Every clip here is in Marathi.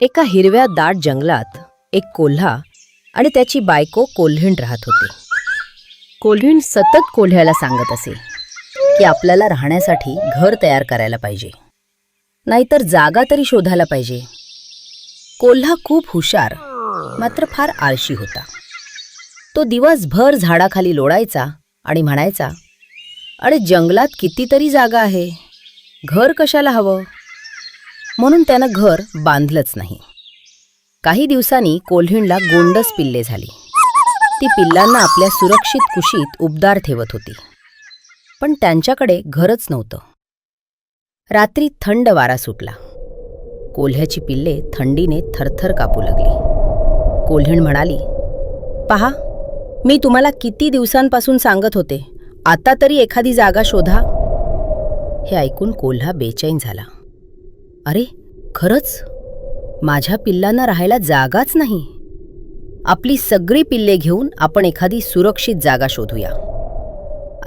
एका हिरव्या दाट जंगलात एक कोल्हा आणि त्याची बायको कोल्हीण राहत होते. कोल्हीण सतत कोल्ह्याला सांगत असे की आपल्याला राहण्यासाठी घर तयार करायला पाहिजे, नाहीतर जागा तरी शोधायला पाहिजे. कोल्हा खूप हुशार मात्र फार आळशी होता. तो दिवसभर झाडाखाली लोळायचा आणि म्हणायचा, अरे जंगलात कितीतरी जागा आहे, घर कशाला हवं. म्हणून त्यानं घर बांधलंच नाही. काही दिवसांनी कोल्हीणला गोंडस पिल्ले झाली. ती पिल्लांना आपल्या सुरक्षित कुशीत उबदार ठेवत होती, पण त्यांच्याकडे घरच नव्हतं. रात्री थंड वारा सुटला. कोल्ह्याची पिल्ले थंडीने थरथर कापू लागली. कोल्हीण म्हणाली, पहा, मी तुम्हाला किती दिवसांपासून सांगत होते, आता तरी एखादी जागा शोधा. हे ऐकून कोल्हा बेचैन झाला. अरे खरंच, माझ्या पिल्लांना राहायला जागाच नाही. आपली सगळी पिल्ले घेऊन आपण एखादी सुरक्षित जागा शोधूया.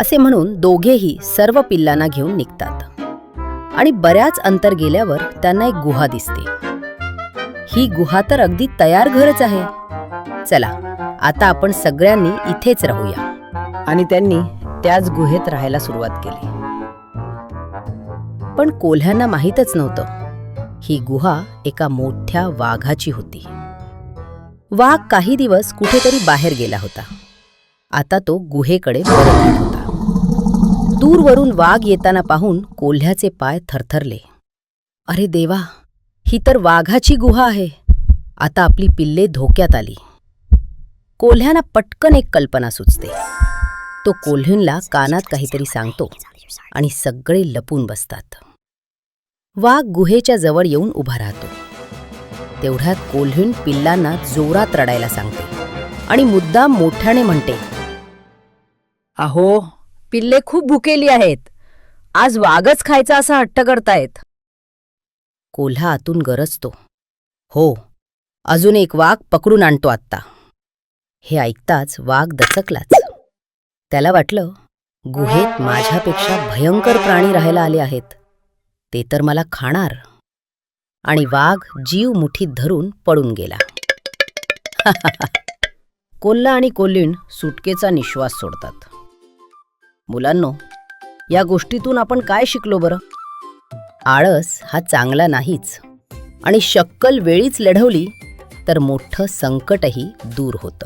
असे म्हणून दोघेही सर्व पिल्लांना घेऊन निघतात आणि बऱ्याच अंतर गेल्यावर त्यांना एक गुहा दिसते. ही गुहा तर अगदी तयार घरच आहे. चला, आता आपण सगळ्यांनी इथेच राहूया. आणि त्यांनी त्याच गुहेत राहायला सुरुवात केली. पण कोल्ह्यांना माहीतच नव्हतं, ही गुहा एका मोठ्या वाघाची होती. वाघ काही दिवस कुठेतरी बाहेर गेला होता. आता तो गुहेकडे परत येत होता. दूरवरून वाघ येताना पाहून कोल्ह्याचे पाय थरथरले. अरे देवा, ही तर वाघाची गुहा आहे. आता आपली पिल्ले धोक्यात आली. कोल्ह्याला पटकन एक कल्पना सुचते. तो कोल्हीणला कानात काहीतरी सांगतो आणि सगळे लपून बसतात. वाघ गुहेच्या जवळ येऊन उभा राहतो. तेवढ्यात कोल्हीण पिल्लांना जोरात रडायला सांगते आणि मुद्दाम मोठ्याने म्हणते, अहो, पिल्ले खूप भुकेली आहेत. आज वाघच खायचा असा हट्ट करतायत. कोल्हा आतून गरजतो, हो, अजून एक वाघ पकडून आणतो आत्ता. हे ऐकताच वाघ दचकलाच. त्याला वाटलं, गुहेत माझ्यापेक्षा भयंकर प्राणी राहायला आले आहेत. ते तर मला खाणार. आणि वाघ जीव मुठीत धरून पळून गेला. कोल्हा आणि कोल्हीण सुटकेचा निश्वास सोडतात. मुलांनो, या गोष्टीतून आपण काय शिकलो बरं? आळस हा चांगला नाहीच, आणि शक्कल वेळीच लढवली तर मोठं संकटही दूर होतं.